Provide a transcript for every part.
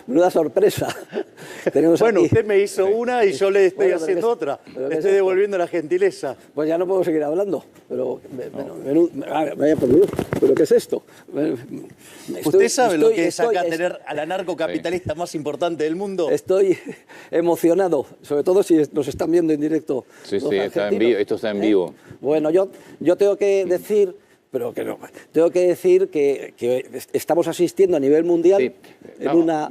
menuda sorpresa. Tenemos bueno, aquí. usted me hizo una y yo le estoy haciendo otra. Le estoy devolviendo la gentileza. Pues ya no puedo seguir hablando. Pero, vaya por Dios, ¿pero qué es esto? ¿Usted sabe lo que es acá tener al anarcocapitalista más importante del mundo? Estoy emocionado, sobre todo si nos están viendo en directo. Sí, está en vivo, esto está en vivo. Bueno, yo tengo que decir... Pero que no. Tengo que decir que estamos asistiendo a nivel mundial a una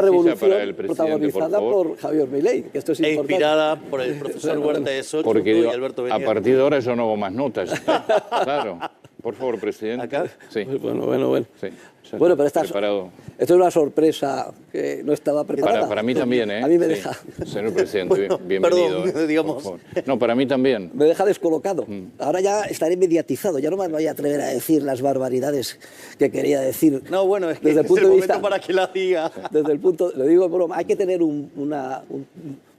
revolución protagonizada por Javier Milei, que esto es importante. Inspirada por el profesor Huerta de Soto Porque y Alberto Benier. A partir de ahora yo no hago más notas. Claro. Por favor, presidente. ¿Acá? Sí. Bueno. Sí. Bueno, pero esto es una sorpresa que no estaba preparada. Para mí también, ¿eh? A mí me deja. Señor presidente, bienvenido. Perdón, digamos. No, para mí también. Me deja descolocado. Ahora ya estaré mediatizado, ya no me voy a atrever a decir las barbaridades que quería decir. No, bueno, es que desde el punto es el de momento vista, para que la diga. Desde el punto, lo digo en broma, hay que tener un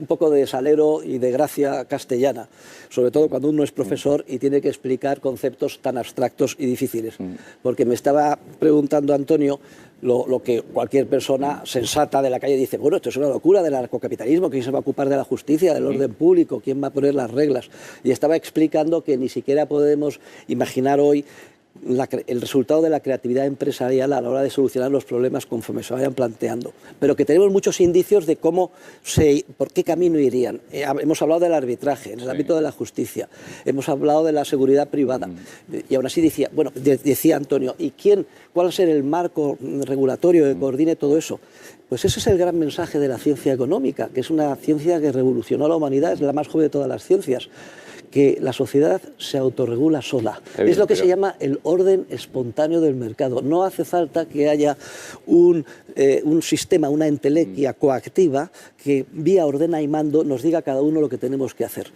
poco de salero y de gracia castellana, sobre todo cuando uno es profesor y tiene que explicar conceptos tan abstractos y difíciles. Porque me estaba preguntando Antonio lo que cualquier persona sensata de la calle dice, bueno, esto es una locura del anarcocapitalismo, ¿quién se va a ocupar de la justicia, del orden público, quién va a poner las reglas? Y estaba explicando que ni siquiera podemos imaginar hoy el resultado de la creatividad empresarial a la hora de solucionar los problemas conforme se vayan planteando, pero que tenemos muchos indicios de por qué camino irían. Hemos hablado del arbitraje en el ámbito de la justicia, hemos hablado de la seguridad privada, y aún así decía Antonio, ¿y cuál va a ser el marco regulatorio que coordine todo eso? Pues ese es el gran mensaje de la ciencia económica, que es una ciencia que revolucionó a la humanidad, es la más joven de todas las ciencias, que la sociedad se autorregula sola. Es lo que se llama el orden espontáneo del mercado. No hace falta que haya un sistema, una entelequia coactiva que vía ordena y mando nos diga a cada uno lo que tenemos que hacer.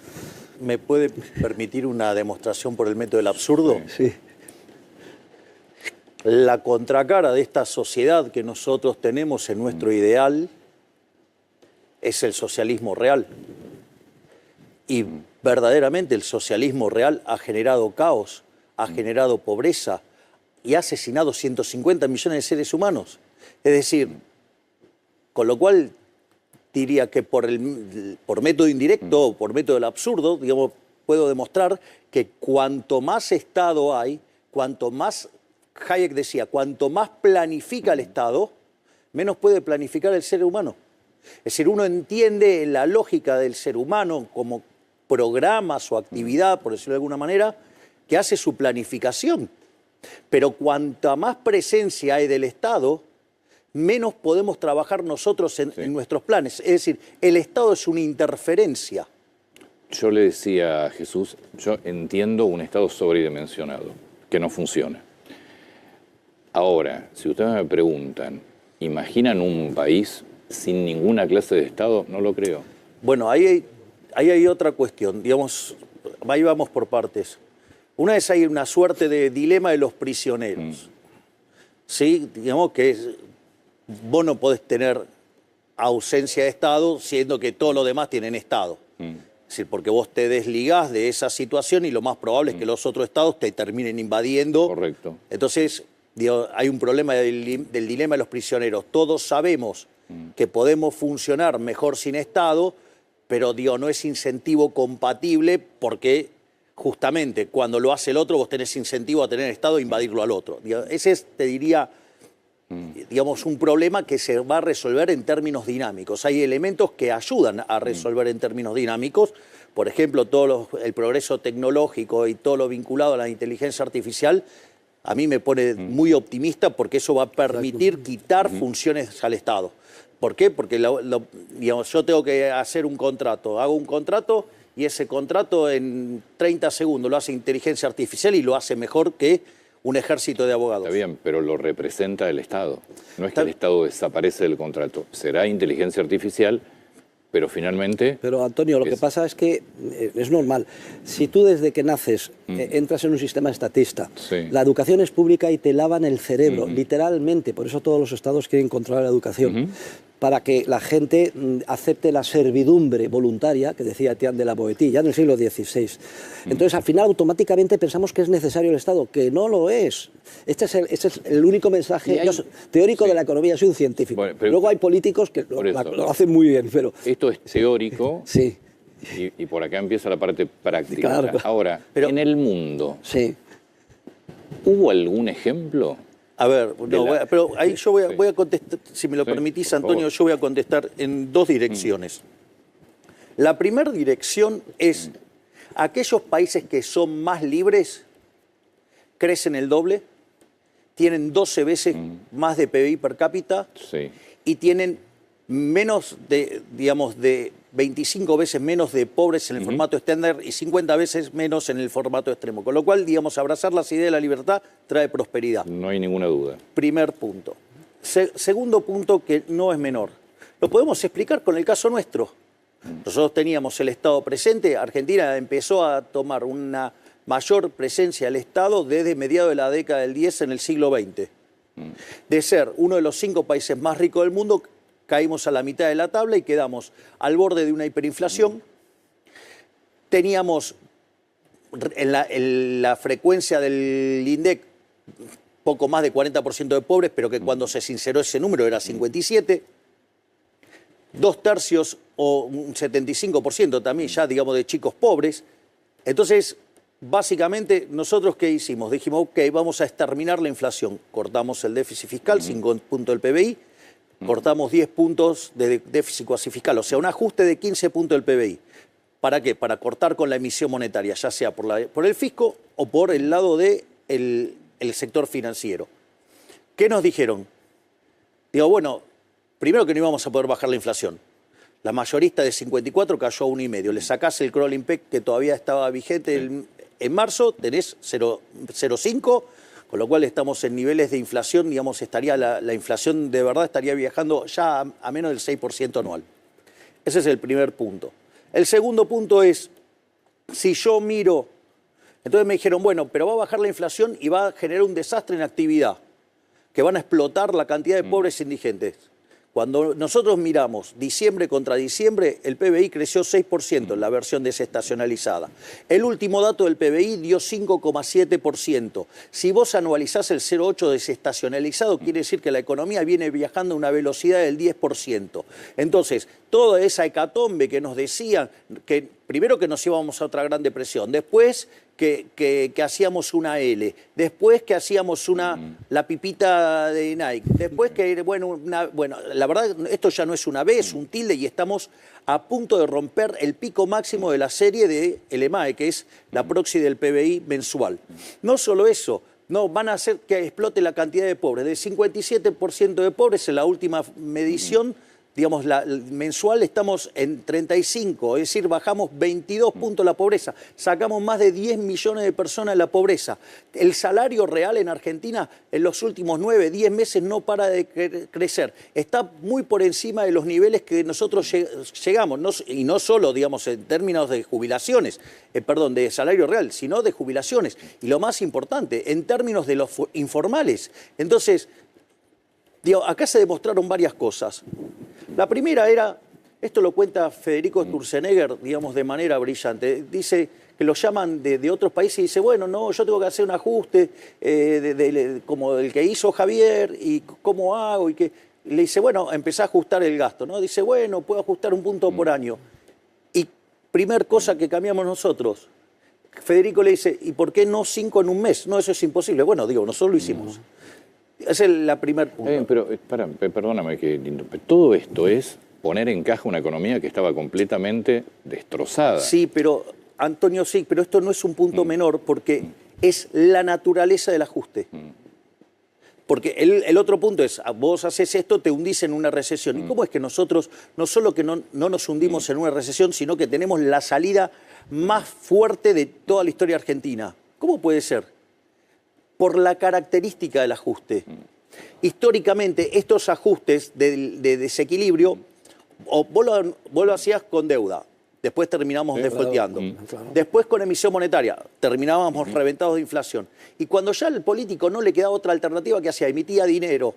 ¿Me puede permitir una demostración por el método del absurdo? Sí. La contracara de esta sociedad que nosotros tenemos en nuestro ideal es el socialismo real. Y verdaderamente el socialismo real ha generado caos, ha generado pobreza y ha asesinado 150 millones de seres humanos. Es decir, con lo cual diría que por método indirecto o por método del absurdo, digamos, puedo demostrar que cuanto más Estado hay, cuanto más, Hayek decía, cuanto más planifica el Estado, menos puede planificar el ser humano. Es decir, uno entiende la lógica del ser humano como programa su actividad, por decirlo de alguna manera, que hace su planificación. Pero cuanta más presencia hay del Estado, menos podemos trabajar nosotros en nuestros planes. Es decir, el Estado es una interferencia. Yo le decía a Jesús, yo entiendo un Estado sobredimensionado, que no funciona. Ahora, si ustedes me preguntan, ¿imaginan un país sin ninguna clase de Estado? No lo creo. Bueno, ahí hay otra cuestión, digamos, ahí vamos por partes. Una vez hay una suerte de dilema de los prisioneros. ¿Sí? Digamos que vos no podés tener ausencia de Estado siendo que todos los demás tienen Estado. Es decir, porque vos te desligás de esa situación y lo más probable es que los otros Estados te terminen invadiendo. Correcto. Entonces, digo, hay un problema del dilema de los prisioneros. Todos sabemos que podemos funcionar mejor sin Estado, pero digo, no es incentivo compatible porque justamente cuando lo hace el otro vos tenés incentivo a tener Estado e invadirlo al otro. Digo, ese es, te diría, digamos, un problema que se va a resolver en términos dinámicos. Hay elementos que ayudan a resolver en términos dinámicos. Por ejemplo, el progreso tecnológico y todo lo vinculado a la inteligencia artificial a mí me pone muy optimista porque eso va a permitir quitar funciones al Estado. ¿Por qué? Porque digamos, yo tengo que hacer un contrato, hago un contrato y ese contrato en 30 segundos lo hace inteligencia artificial y lo hace mejor que un ejército de abogados. Está bien, pero lo representa el Estado. No es que el Estado desaparece del contrato. Será inteligencia artificial, pero finalmente... Pero Antonio, lo que pasa es que es normal. Si tú desde que naces entras en un sistema estatista, la educación es pública y te lavan el cerebro, literalmente. Por eso todos los estados quieren controlar la educación. para que la gente acepte la servidumbre voluntaria, que decía Etienne de la Boétie, ya en el siglo XVI. Entonces, al final, automáticamente pensamos que es necesario el Estado, que no lo es. Este es el único mensaje teórico de la economía, soy un científico. Bueno, pero, luego hay políticos que lo hacen muy bien, pero... Esto es teórico. Sí. Y por acá empieza la parte práctica. Claro. Ahora, pero, en el mundo, sí. ¿hubo algún ejemplo? A ver, pero ahí yo voy a contestar, si me lo permitís, Antonio, yo voy a contestar en dos direcciones. La primera dirección es, aquellos países que son más libres crecen el doble, tienen 12 veces más de PBI per cápita y tienen menos de, digamos, de 25 veces menos de pobres en el formato estándar y 50 veces menos en el formato extremo. Con lo cual, digamos, abrazar las ideas de la libertad trae prosperidad. No hay ninguna duda. Primer punto. Segundo punto, que no es menor. Lo podemos explicar con el caso nuestro. Nosotros teníamos el Estado presente, Argentina empezó a tomar una mayor presencia del Estado desde mediados de la década del 10 en el siglo XX. De ser uno de los 5 países más ricos del mundo, caímos a la mitad de la tabla y quedamos al borde de una hiperinflación. Teníamos en la frecuencia del INDEC poco más de 40% de pobres, pero que cuando se sinceró ese número era 57%. 2/3 o un 75% también ya, digamos, de chicos pobres. Entonces, básicamente, ¿nosotros qué hicimos? Dijimos, ok, vamos a exterminar la inflación. Cortamos el déficit fiscal, 5 puntos del PBI, cortamos 10 puntos de déficit cuasi fiscal, o sea, un ajuste de 15 puntos del PBI. ¿Para qué? Para cortar con la emisión monetaria, ya sea por el fisco o por el lado del sector financiero. ¿Qué nos dijeron? Digo, bueno, primero que no íbamos a poder bajar la inflación. La mayorista de 54 cayó a 1,5. Le sacás el crawling peg que todavía estaba vigente en marzo, tenés 0,5, con lo cual estamos en niveles de inflación, digamos, estaría la inflación de verdad estaría viajando ya a menos del 6% anual. Ese es el primer punto. El segundo punto es, si yo miro, entonces me dijeron, bueno, pero va a bajar la inflación y va a generar un desastre en actividad, que van a explotar la cantidad de pobres indigentes. Cuando nosotros miramos diciembre contra diciembre, el PBI creció 6% en la versión desestacionalizada. El último dato del PBI dio 5,7%. Si vos anualizás el 0,8 desestacionalizado, quiere decir que la economía viene viajando a una velocidad del 10%. Entonces, toda esa hecatombe que nos decían, que primero que nos íbamos a otra gran depresión, después que hacíamos una L, después que hacíamos la pipita de Nike, después que, bueno, la verdad, esto ya no es una B, es un tilde y estamos a punto de romper el pico máximo de la serie de EMAE, que es la proxy del PBI mensual. No solo eso, no, van a hacer que explote la cantidad de pobres. De 57% de pobres en la última medición, digamos, la mensual estamos en 35, es decir, bajamos 22 puntos la pobreza, sacamos más de 10 millones de personas de la pobreza. El salario real en Argentina en los últimos 9, 10 meses no para de crecer, está muy por encima de los niveles que nosotros llegamos, y no solo, digamos, en términos de jubilaciones, de salario real, sino de jubilaciones, y lo más importante, en términos de los informales. Entonces, digo, acá se demostraron varias cosas. La primera era, esto lo cuenta Federico Sturzenegger, digamos, de manera brillante. Dice que lo llaman de otros países y dice, bueno, no, yo tengo que hacer un ajuste como el que hizo Javier y cómo hago. Y le dice, bueno, empezá a ajustar el gasto, ¿no? Dice, bueno, puedo ajustar 1 punto por año. Y primer cosa que cambiamos nosotros, Federico le dice, ¿y por qué no 5 en un mes? No, eso es imposible. Bueno, digo, nosotros lo hicimos. Esa es la primera punto. Pero perdóname que todo esto es poner en caja una economía que estaba completamente destrozada. Sí, pero Antonio, sí, pero esto no es un punto menor porque es la naturaleza del ajuste. Porque el otro punto es, vos haces esto, te hundís en una recesión. ¿Y cómo es que nosotros, no solo que no nos hundimos en una recesión, sino que tenemos la salida más fuerte de toda la historia argentina? ¿Cómo puede ser? Por la característica del ajuste. Históricamente, estos ajustes de desequilibrio, vos lo hacías con deuda, después terminamos defaulteando, después con emisión monetaria, terminábamos reventados de inflación. Y cuando ya al político no le quedaba otra alternativa que hacía, emitía dinero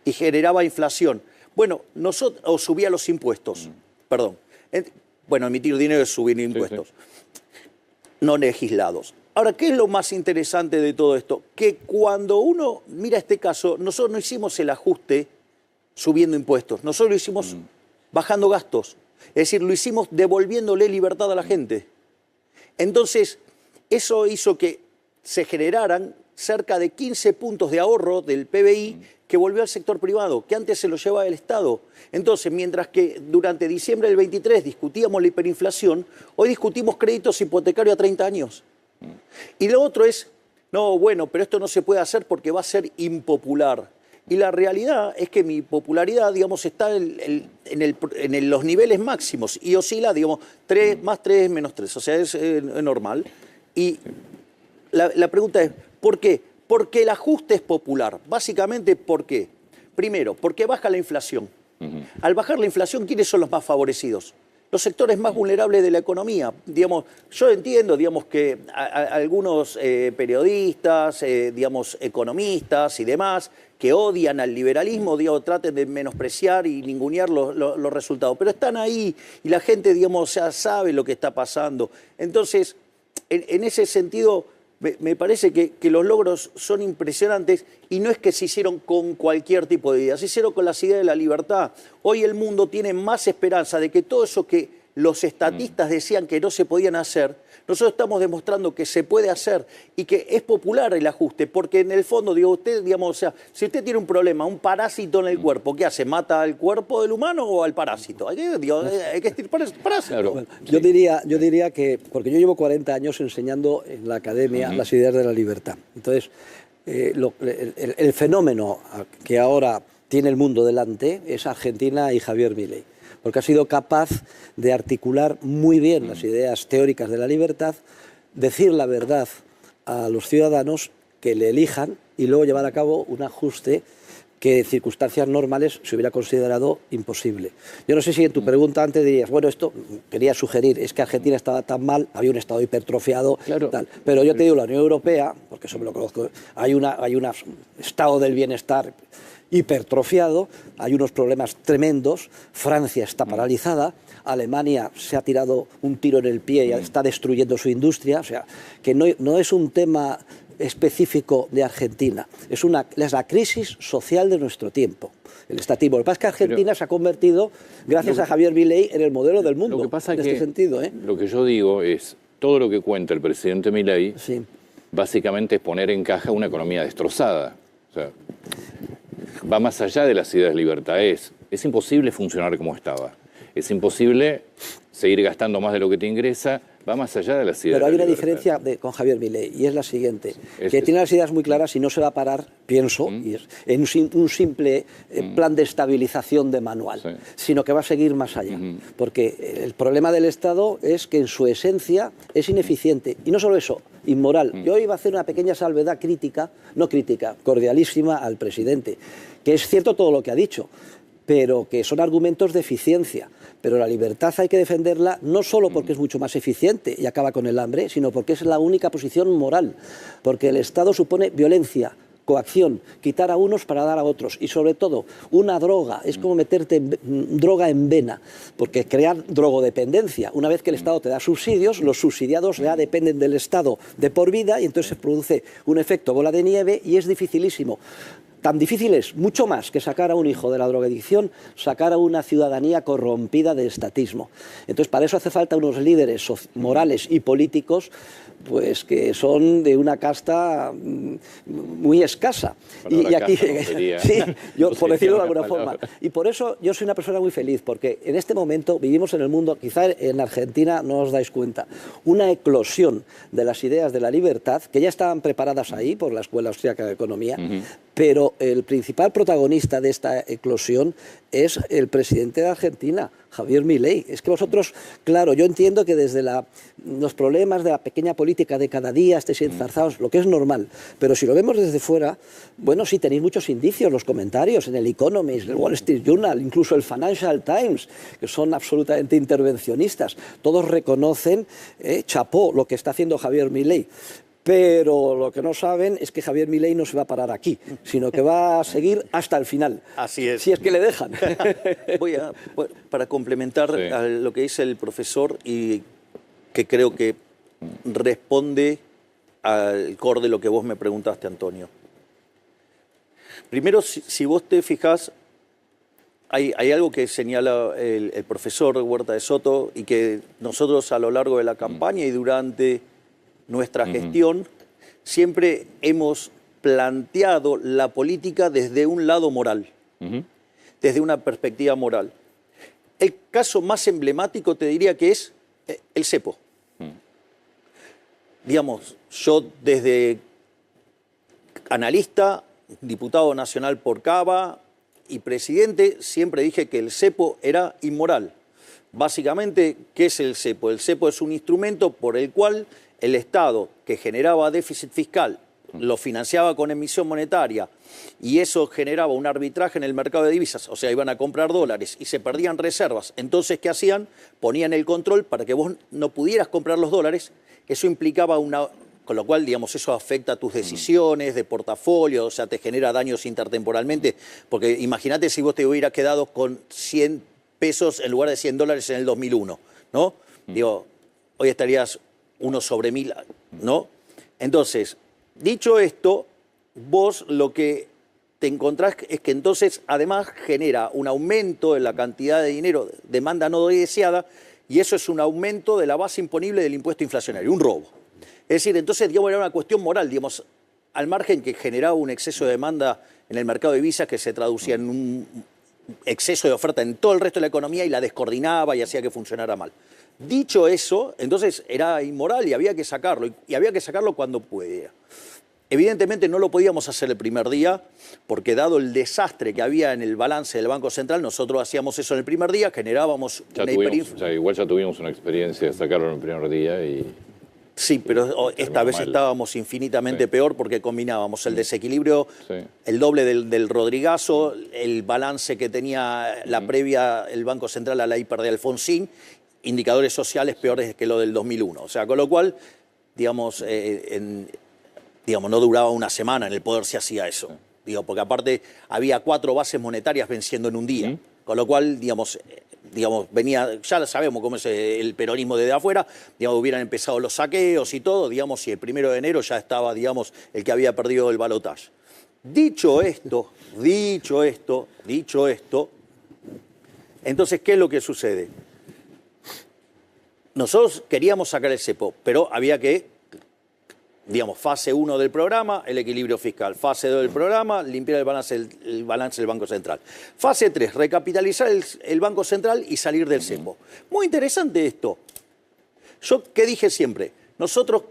y generaba inflación. Bueno, nosotros, o subía los impuestos, perdón. Bueno, emitir dinero es subir impuestos, no legislados. Ahora, ¿qué es lo más interesante de todo esto? Que cuando uno mira este caso, nosotros no hicimos el ajuste subiendo impuestos, nosotros lo hicimos bajando gastos. Es decir, lo hicimos devolviéndole libertad a la gente. Entonces, eso hizo que se generaran cerca de 15 puntos de ahorro del PBI que volvió al sector privado, que antes se lo llevaba el Estado. Entonces, mientras que durante diciembre del 23 discutíamos la hiperinflación, hoy discutimos créditos hipotecarios a 30 años. Y lo otro es, no, bueno, pero esto no se puede hacer porque va a ser impopular. Y la realidad es que mi popularidad, digamos, está en los niveles máximos y oscila, digamos, 3 más 3 menos 3, o sea, es normal. Y la pregunta es, ¿por qué? Porque el ajuste es popular. Básicamente, ¿por qué? Primero, porque baja la inflación. Al bajar la inflación, ¿quiénes son los más favorecidos? Los sectores más vulnerables de la economía. Digamos, yo entiendo, digamos, que algunos periodistas, digamos, economistas y demás, que odian al liberalismo, digamos, traten de menospreciar y ningunear los resultados. Pero están ahí y la gente, digamos, ya sabe lo que está pasando. Entonces, en ese sentido, me parece que los logros son impresionantes y no es que se hicieron con cualquier tipo de ideas, se hicieron con las ideas de la libertad. Hoy el mundo tiene más esperanza de que todo eso que los estatistas decían que no se podían hacer, nosotros estamos demostrando que se puede hacer y que es popular el ajuste, porque en el fondo, digo, usted, digamos, o sea, si usted tiene un problema, un parásito en el cuerpo, ¿qué hace? ¿Mata al cuerpo del humano o al parásito? Hay que estirpar el parásito. Claro. Bueno, yo diría que, porque yo llevo 40 años enseñando en la academia las ideas de la libertad. Entonces, el fenómeno que ahora tiene el mundo delante es Argentina y Javier Milei, porque ha sido capaz de articular muy bien las ideas teóricas de la libertad, decir la verdad a los ciudadanos, que le elijan y luego llevar a cabo un ajuste que en circunstancias normales se hubiera considerado imposible. Yo no sé si en tu pregunta antes dirías, bueno, esto quería sugerir, es que Argentina estaba tan mal, había un Estado hipertrofiado, claro, tal. Pero yo te digo, la Unión Europea, porque eso me lo conozco, hay un estado del bienestar hipertrofiado, hay unos problemas tremendos, Francia está paralizada, Alemania se ha tirado un tiro en el pie y está destruyendo su industria, o sea, que no es un tema específico de Argentina, es la crisis social de nuestro tiempo, el estatismo. Lo que pasa es que Argentina se ha convertido, gracias a Javier Milei, en el modelo del mundo, lo que pasa en que este sentido. Lo que yo digo es, todo lo que cuenta el presidente Milei, básicamente es poner en caja una economía destrozada. O sea, va más allá de las ideas de libertad. Es imposible funcionar como estaba. Es imposible seguir gastando más de lo que te ingresa. Va más allá de las ideas. Pero hay una diferencia con Javier Milei y es la siguiente, que tiene las ideas muy claras y no se va a parar, pienso, en un simple plan de estabilización de manual, sino que va a seguir más allá. Porque el problema del Estado es que en su esencia es ineficiente. Y no solo eso, inmoral. Yo iba a hacer una pequeña salvedad crítica, no crítica, cordialísima al presidente, que es cierto todo lo que ha dicho, pero que son argumentos de eficiencia. Pero la libertad hay que defenderla no solo porque es mucho más eficiente y acaba con el hambre, sino porque es la única posición moral. Porque el Estado supone violencia, coacción, quitar a unos para dar a otros. Y sobre todo, una droga, es como meterte droga en vena, porque crear drogodependencia. Una vez que el Estado te da subsidios, los subsidiados ya dependen del Estado de por vida y entonces se produce un efecto bola de nieve y es dificilísimo. Tan difícil es, mucho más, que sacar a un hijo de la drogadicción, sacar a una ciudadanía corrompida de estatismo. Entonces, para eso hace falta unos líderes morales y políticos pues que son de una casta muy escasa. Y aquí, sí, yo, por decirlo de alguna forma. Y por eso yo soy una persona muy feliz, porque en este momento vivimos en el mundo, quizá en Argentina no os dais cuenta, una eclosión de las ideas de la libertad, que ya estaban preparadas ahí por la Escuela Austríaca de Economía, pero el principal protagonista de esta eclosión es el presidente de Argentina, Javier Milei. Es que vosotros, claro, yo entiendo que desde los problemas de la pequeña política de cada día estéis enzarzados, lo que es normal, pero si lo vemos desde fuera, bueno, sí tenéis muchos indicios, los comentarios en el Economist, el Wall Street Journal, incluso el Financial Times, que son absolutamente intervencionistas, todos reconocen, chapó, lo que está haciendo Javier Milei. Pero lo que no saben es que Javier Milei no se va a parar aquí, sino que va a seguir hasta el final. Así es. Si es que le dejan. Para complementar Sí. a lo que dice el profesor y que creo que responde al core de lo que vos me preguntaste, Antonio. Primero, si vos te fijás, hay algo que señala el profesor Huerta de Soto y que nosotros a lo largo de la campaña y durante nuestra gestión siempre hemos planteado la política desde un lado moral, desde una perspectiva moral. El caso más emblemático te diría que es el cepo. Digamos, yo desde analista, diputado nacional por Cava y presidente, siempre dije que el cepo era inmoral. Básicamente, ¿qué es el cepo? El cepo es un instrumento por el cual el Estado, que generaba déficit fiscal, lo financiaba con emisión monetaria y eso generaba un arbitraje en el mercado de divisas, o sea, iban a comprar dólares y se perdían reservas. Entonces, ¿qué hacían? Ponían el control para que vos no pudieras comprar los dólares. Eso implicaba con lo cual, digamos, eso afecta a tus decisiones de portafolio, o sea, te genera daños intertemporalmente, porque imagínate si vos te hubieras quedado con 100 pesos en lugar de 100 dólares en el 2001, ¿no? Digo, hoy estarías 1 sobre 1000, ¿no? Entonces, dicho esto, vos lo que te encontrás es que entonces además genera un aumento en la cantidad de dinero, demanda no deseada, y eso es un aumento de la base imponible del impuesto inflacionario, un robo. Es decir, entonces, digamos, era una cuestión moral, digamos, al margen que generaba un exceso de demanda en el mercado de divisas que se traducía en un exceso de oferta en todo el resto de la economía y la descoordinaba y hacía que funcionara mal. Dicho eso, entonces era inmoral y había que sacarlo, y había que sacarlo cuando pudiera. Evidentemente no lo podíamos hacer el primer día, porque dado el desastre que había en el balance del Banco Central, nosotros hacíamos eso en el primer día, generábamos una hiperinflación. Igual ya tuvimos una experiencia de sacarlo en el primer día y... Sí, pero esta vez estábamos infinitamente peor porque combinábamos el desequilibrio, el doble del Rodrigazo, el balance que tenía la previa el Banco Central a la hiper de Alfonsín, indicadores sociales peores que lo del 2001. O sea, con lo cual, digamos, no duraba una semana en el poder se hacía eso. Digo, porque aparte había 4 bases monetarias venciendo en un día. Con lo cual, digamos, venía, ya sabemos cómo es el peronismo desde afuera, digamos, hubieran empezado los saqueos y todo, digamos, y el 1 de enero ya estaba, digamos, el que había perdido el balotaje. Dicho esto, entonces, ¿qué es lo que sucede? Nosotros queríamos sacar el cepo, pero había que, digamos, fase 1 del programa, el equilibrio fiscal. Fase 2 del programa, limpiar el balance del Banco Central. Fase 3, recapitalizar el Banco Central y salir del cepo. Muy interesante esto. Yo, ¿qué dije siempre? Nosotros,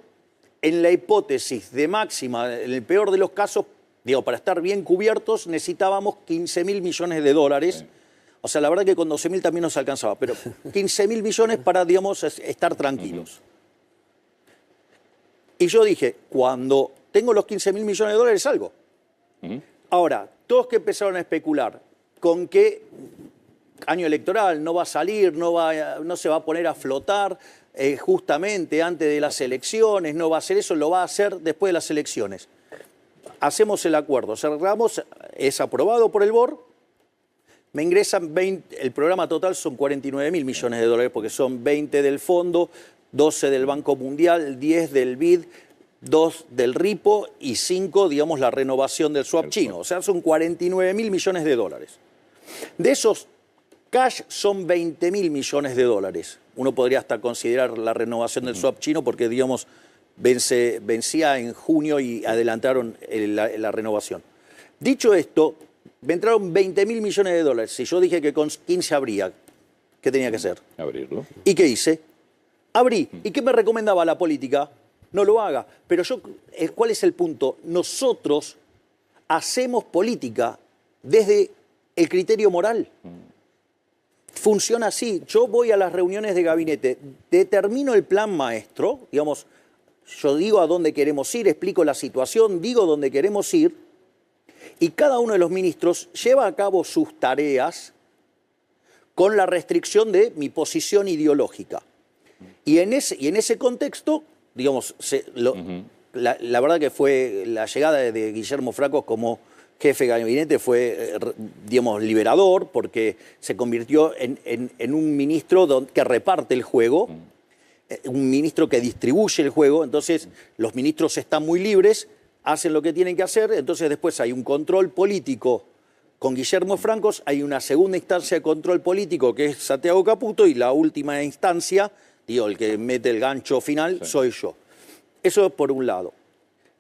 en la hipótesis de máxima, en el peor de los casos, digo, para estar bien cubiertos, necesitábamos 15.000 millones de dólares. O sea, la verdad que con 12.000 también nos alcanzaba, pero 15.000 millones para, digamos, estar tranquilos. Y yo dije, cuando tengo los 15.000 millones de dólares, salgo. Ahora, todos que empezaron a especular con que año electoral no va a salir, no se va a poner a flotar justamente antes de las elecciones, no va a hacer eso, lo va a hacer después de las elecciones. Hacemos el acuerdo, cerramos, es aprobado por el BOR, me ingresan 20, el programa total son 49.000 millones de dólares porque son 20 del fondo, 12 del Banco Mundial, 10 del BID, 2 del RIPO y 5, digamos, la renovación del swap chino. O sea, son 49.000 millones de dólares. De esos, cash son 20.000 millones de dólares. Uno podría hasta considerar la renovación del swap chino porque, digamos, vencía en junio y adelantaron la renovación. Dicho esto, me entraron 20.000 millones de dólares. Si yo dije que con 15 habría, ¿qué tenía que hacer? Abrirlo. ¿Y qué hice? Abrí. ¿Y qué me recomendaba la política? No lo haga. Pero yo, ¿cuál es el punto? Nosotros hacemos política desde el criterio moral. Funciona así. Yo voy a las reuniones de gabinete, determino el plan maestro, digamos, yo digo a dónde queremos ir, explico la situación, digo dónde queremos ir, y cada uno de los ministros lleva a cabo sus tareas con la restricción de mi posición ideológica. Y en ese contexto, digamos, la verdad que fue la llegada de Guillermo Francos como jefe de gabinete fue, digamos, liberador, porque se convirtió en un ministro que reparte el juego, un ministro que distribuye el juego. Entonces los ministros están muy libres, hacen lo que tienen que hacer, entonces después hay un control político con Guillermo Francos, hay una segunda instancia de control político que es Santiago Caputo, y la última instancia, digo, el que mete el gancho final, soy yo. Eso por un lado.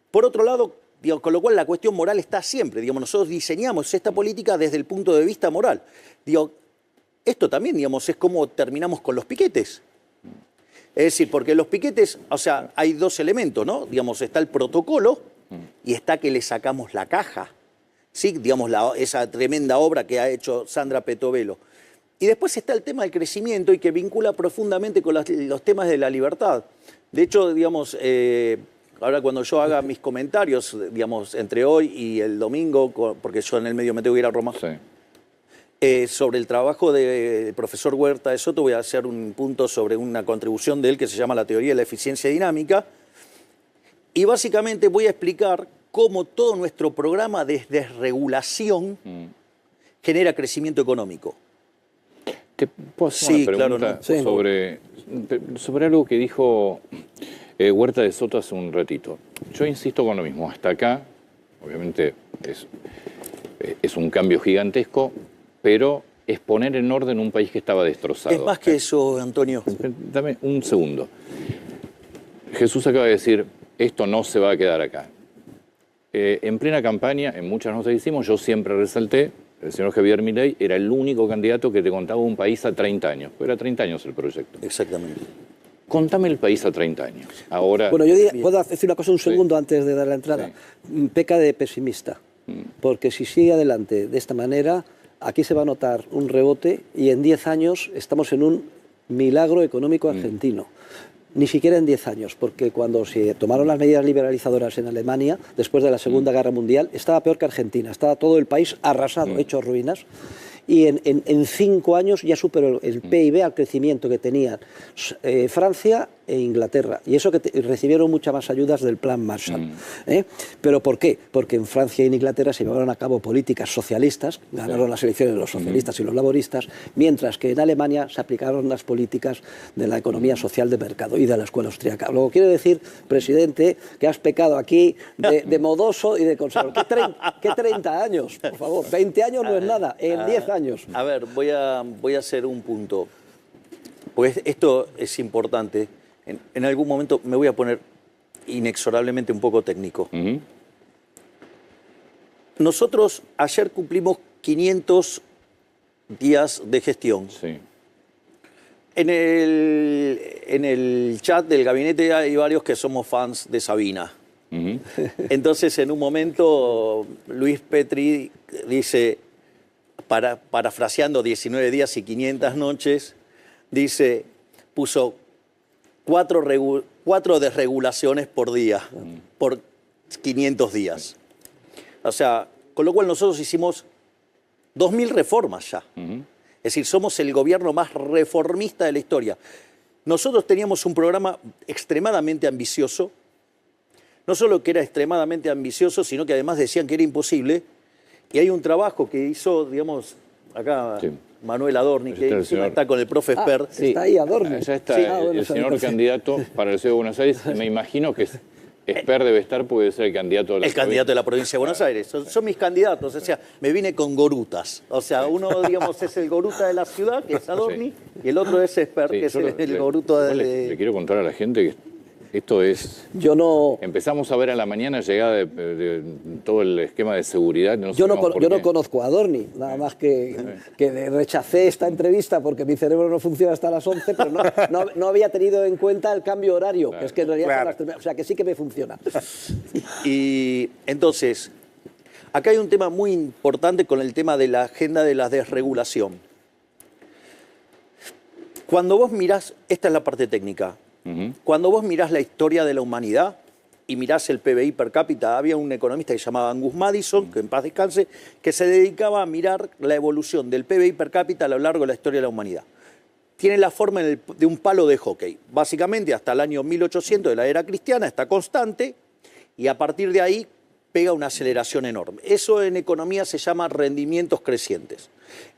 Por otro lado, digo, con lo cual la cuestión moral está siempre. Digamos, nosotros diseñamos esta política desde el punto de vista moral. Digo, esto también, digamos, es como terminamos con los piquetes. Es decir, porque los piquetes, o sea, hay dos elementos, ¿no? Digamos, está el protocolo y está que le sacamos la caja. Sí, digamos, esa tremenda obra que ha hecho Sandra Petovelo. Y después está el tema del crecimiento y que vincula profundamente con los temas de la libertad. De hecho, digamos, ahora cuando yo haga mis comentarios, digamos, entre hoy y el domingo, porque yo en el medio me tengo que ir a Roma, sobre el trabajo del profesor Huerta de Soto, voy a hacer un punto sobre una contribución de él que se llama la teoría de la eficiencia dinámica. Y básicamente voy a explicar cómo todo nuestro programa de desregulación genera crecimiento económico. ¿Te puedo hacer una pregunta sobre algo que dijo Huerta de Soto hace un ratito? Yo insisto con lo mismo. Hasta acá, obviamente, es un cambio gigantesco, pero es poner en orden un país que estaba destrozado. Es más que eso, Antonio. Dame un segundo. Jesús acaba de decir, esto no se va a quedar acá. En plena campaña, en muchas notas que hicimos, yo siempre resalté, el señor Javier Milei era el único candidato que te contaba un país a 30 años. Era 30 años el proyecto. Exactamente. Contame el país a 30 años. Ahora, bueno, yo puedo decir una cosa un segundo antes de dar la entrada. Peca de pesimista, porque si sigue adelante de esta manera, aquí se va a notar un rebote y en 10 años estamos en un milagro económico argentino. Ni siquiera en 10 años, porque cuando se tomaron las medidas liberalizadoras en Alemania, después de la Segunda Guerra Mundial, estaba peor que Argentina, estaba todo el país arrasado, hecho ruinas, y en 5 años ya superó el PIB al crecimiento que tenían Francia e Inglaterra, y eso que recibieron muchas más ayudas del Plan Marshall. ¿Pero por qué? Porque en Francia y en Inglaterra se llevaron a cabo políticas socialistas, ganaron las elecciones los socialistas y los laboristas, mientras que en Alemania se aplicaron las políticas de la economía social de mercado y de la escuela austríaca. Luego quiero decir, presidente, que has pecado aquí de modoso y de conservador. ¿Qué 30 años? Por favor, 20 años no es nada, en 10 años. A ver, voy a hacer un punto, pues esto es importante. En algún momento me voy a poner inexorablemente un poco técnico. Nosotros ayer cumplimos 500 días de gestión. Sí. En el chat del gabinete hay varios que somos fans de Sabina. Entonces, en un momento, Luis Petri dice, parafraseando 19 días y 500 noches, puso 4 desregulaciones por día, por 500 días. O sea, con lo cual nosotros hicimos 2000 reformas ya. Es decir, somos el gobierno más reformista de la historia. Nosotros teníamos un programa extremadamente ambicioso, no solo que era extremadamente ambicioso, sino que además decían que era imposible. Y hay un trabajo que hizo, digamos, acá Manuel Adorni, que está con el profe Sper. Está ahí Adorni. Ya está el señor candidato para la Ciudad de Buenos Aires. Me imagino que Sper debe estar, puede ser el candidato de la candidato de la provincia de Buenos Aires. Son mis candidatos. O sea, me vine con gorutas. O sea, uno, digamos, es el goruta de la ciudad, que es Adorni, y el otro es Sper, que es el goruto de... Le quiero contar a la gente que esto es... Yo no... Empezamos a ver a la mañana llegada de todo el esquema de seguridad. Yo no conozco a Adorni, nada más que rechacé esta entrevista porque mi cerebro no funciona hasta las 11, pero no había tenido en cuenta el cambio horario, que es que en realidad son las 3, o sea que sí que me funciona. Y entonces, acá hay un tema muy importante con el tema de la agenda de la desregulación. Cuando vos mirás, esta es la parte técnica, cuando vos mirás la historia de la humanidad y mirás el PBI per cápita, había un economista que se llamaba Angus Madison, que en paz descanse, que se dedicaba a mirar la evolución del PBI per cápita a lo largo de la historia de la humanidad. Tiene la forma de un palo de hockey. Básicamente, hasta el año 1800 de la era cristiana está constante, y a partir de ahí pega una aceleración enorme. Eso en economía se llama rendimientos crecientes.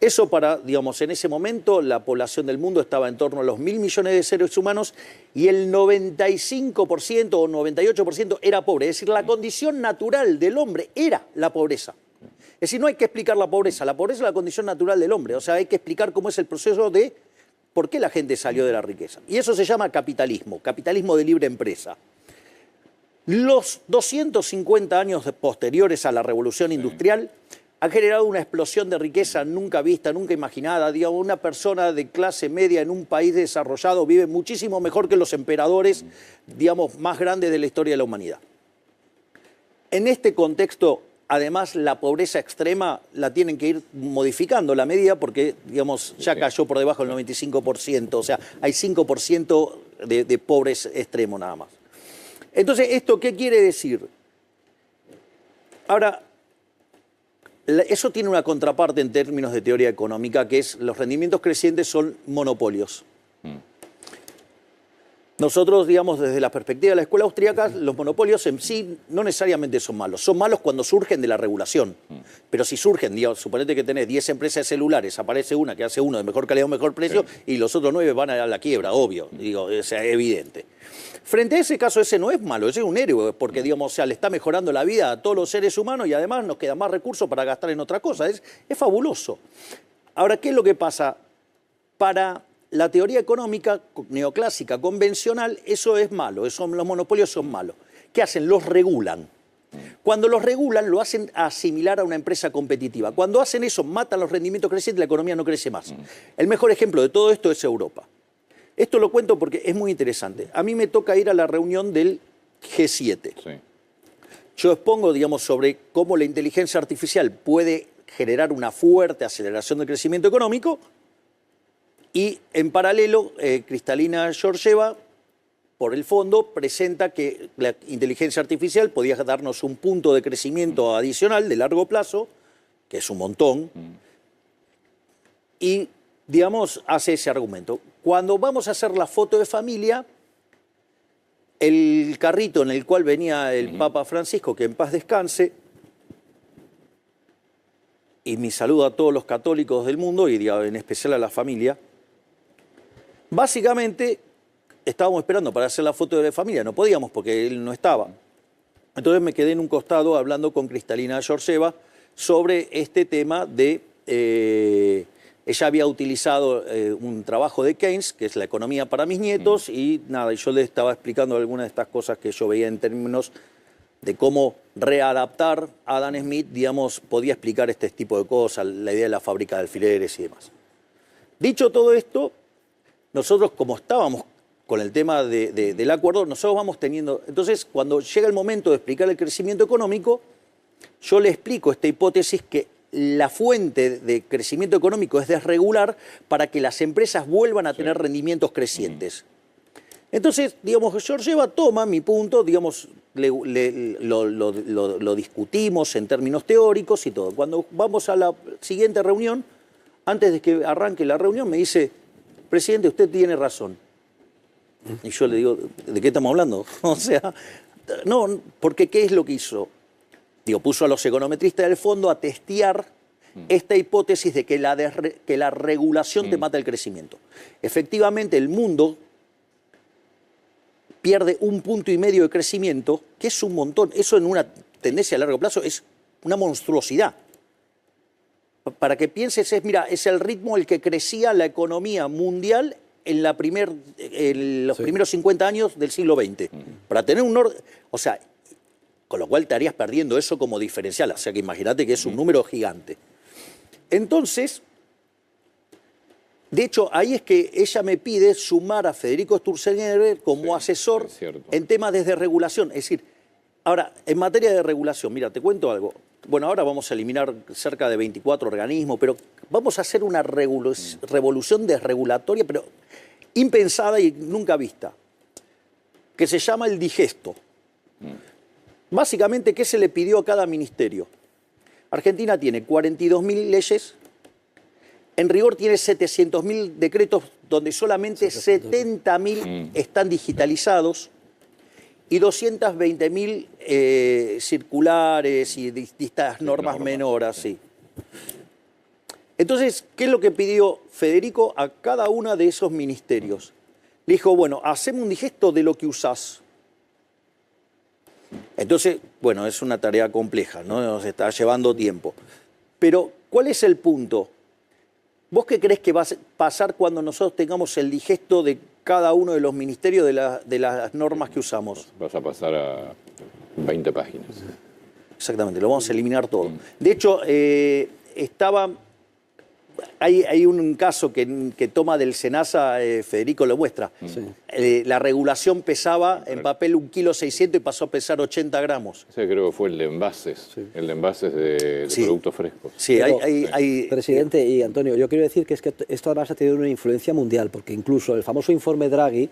Eso digamos, en ese momento la población del mundo estaba en torno a los 1.000 millones de seres humanos y el 95% o 98% era pobre. Es decir, la condición natural del hombre era la pobreza. Es decir, no hay que explicar la pobreza es la condición natural del hombre. O sea, hay que explicar cómo es el proceso de por qué la gente salió de la riqueza. Y eso se llama capitalismo de libre empresa. Los 250 años posteriores a la revolución industrial han generado una explosión de riqueza nunca vista, nunca imaginada. Digamos, una persona de clase media en un país desarrollado vive muchísimo mejor que los emperadores, digamos, más grandes de la historia de la humanidad. En este contexto, además, la pobreza extrema la tienen que ir modificando la medida porque, digamos, ya cayó por debajo del 95%. O sea, hay 5% de pobres extremos nada más. Entonces, ¿esto qué quiere decir? Ahora, eso tiene una contraparte en términos de teoría económica, que es los rendimientos crecientes son monopolios. Nosotros, digamos, desde la perspectiva de la escuela austríaca, los monopolios en sí no necesariamente son malos. Son malos cuando surgen de la regulación. Pero si surgen, digamos, suponete que tenés 10 empresas de celulares, aparece una que hace uno de mejor calidad o mejor precio, y los otros 9 van a la quiebra, obvio, digo, o sea, evidente. Frente a ese caso, ese no es malo, ese es un héroe, porque, digamos, o sea, le está mejorando la vida a todos los seres humanos y además nos queda más recursos para gastar en otra cosa. Es fabuloso. Ahora, ¿qué es lo que pasa? Para la teoría económica neoclásica convencional, eso es malo, los monopolios son malos. ¿Qué hacen? Los regulan. Cuando los regulan, lo hacen asimilar a una empresa competitiva. Cuando hacen eso, matan los rendimientos crecientes, la economía no crece más. El mejor ejemplo de todo esto es Europa. Esto lo cuento porque es muy interesante. A mí me toca ir a la reunión del G7. Sí. Yo expongo, digamos, sobre cómo la inteligencia artificial puede generar una fuerte aceleración del crecimiento económico y, en paralelo, Kristalina Georgieva, por el fondo, presenta que la inteligencia artificial podía darnos un punto de crecimiento adicional de largo plazo, que es un montón, y, digamos, hace ese argumento. Cuando vamos a hacer la foto de familia, el carrito en el cual venía el Papa Francisco, que en paz descanse, y mi saludo a todos los católicos del mundo, y en especial a la familia, básicamente estábamos esperando para hacer la foto de familia, no podíamos porque él no estaba. Entonces me quedé en un costado hablando con Kristalina Georgieva sobre este tema de... ella había utilizado un trabajo de Keynes, que es la economía para mis nietos, y nada, yo le estaba explicando algunas de estas cosas que yo veía en términos de cómo readaptar a Adam Smith, digamos, podía explicar este tipo de cosas, la idea de la fábrica de alfileres y demás. Dicho todo esto, nosotros como estábamos con el tema del acuerdo, nosotros vamos teniendo... Entonces, cuando llega el momento de explicar el crecimiento económico, yo le explico esta hipótesis que la fuente de crecimiento económico es desregular para que las empresas vuelvan a tener rendimientos crecientes. Entonces, digamos, Georgieva toma mi punto, digamos, lo discutimos en términos teóricos y todo. Cuando vamos a la siguiente reunión, antes de que arranque la reunión, me dice, presidente, usted tiene razón. Y yo le digo, ¿de qué estamos hablando? O sea, no, porque ¿qué es lo que hizo? Digo, puso a los econometristas del fondo a testear esta hipótesis de que la regulación te mata el crecimiento. Efectivamente, el mundo pierde 1,5 puntos de crecimiento, que es un montón. Eso en una tendencia a largo plazo es una monstruosidad. Para que pienses, mira, es el ritmo el que crecía la economía mundial en los primeros 50 años del siglo XX. Para tener un orden... O sea, con lo cual estarías perdiendo eso como diferencial. O sea, que imagínate que es un número gigante. Entonces, de hecho, ahí es que ella me pide sumar a Federico Sturzenegger como asesor en temas de desregulación. Es decir, ahora, en materia de regulación, mira, te cuento algo. Bueno, ahora vamos a eliminar cerca de 24 organismos, pero vamos a hacer una revolución desregulatoria, pero impensada y nunca vista, que se llama el digesto. Básicamente, ¿qué se le pidió a cada ministerio? Argentina tiene 42.000 leyes, en rigor tiene 700.000 decretos donde solamente 70.000 están digitalizados y 220.000 circulares y distintas normas menores, sí. Entonces, ¿qué es lo que pidió Federico a cada uno de esos ministerios? Le dijo, bueno, haceme un digesto de lo que usás. Entonces, bueno, es una tarea compleja, ¿no? Nos está llevando tiempo. Pero, ¿cuál es el punto? ¿Vos qué crees que va a pasar cuando nosotros tengamos el digesto de cada uno de los ministerios de las normas que usamos? Vas a pasar a 20 páginas. Exactamente, lo vamos a eliminar todo. De hecho, hay un caso que toma del SENASA, Federico lo muestra. Sí. La regulación pesaba en papel 1,6 kg y pasó a pesar 80 gramos. Ese creo que fue el de envases, sí. El de envases de productos frescos. Sí, pero, presidente y Antonio, yo quiero decir que es que esto además ha tenido una influencia mundial, porque incluso el famoso informe Draghi,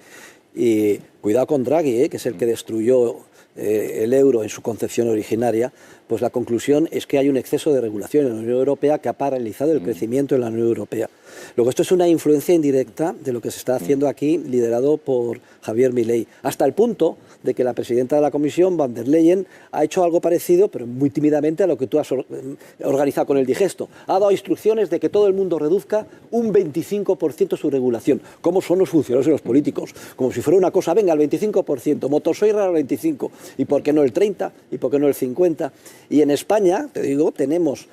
y cuidado con Draghi, que es el que destruyó el euro en su concepción originaria, pues la conclusión es que hay un exceso de regulación en la Unión Europea que ha paralizado el crecimiento en la Unión Europea. Luego, esto es una influencia indirecta de lo que se está haciendo aquí, liderado por Javier Milei, hasta el punto de que la presidenta de la Comisión, Van der Leyen, ha hecho algo parecido, pero muy tímidamente, a lo que tú has organizado con el digesto. Ha dado instrucciones de que todo el mundo reduzca un 25% su regulación. ¿Cómo son los funcionarios y los políticos? Como si fuera una cosa, venga, el 25%, motosierra al 25%, ¿y por qué no el 30%? ¿Y por qué no el 50%? Y en España, te digo, tenemos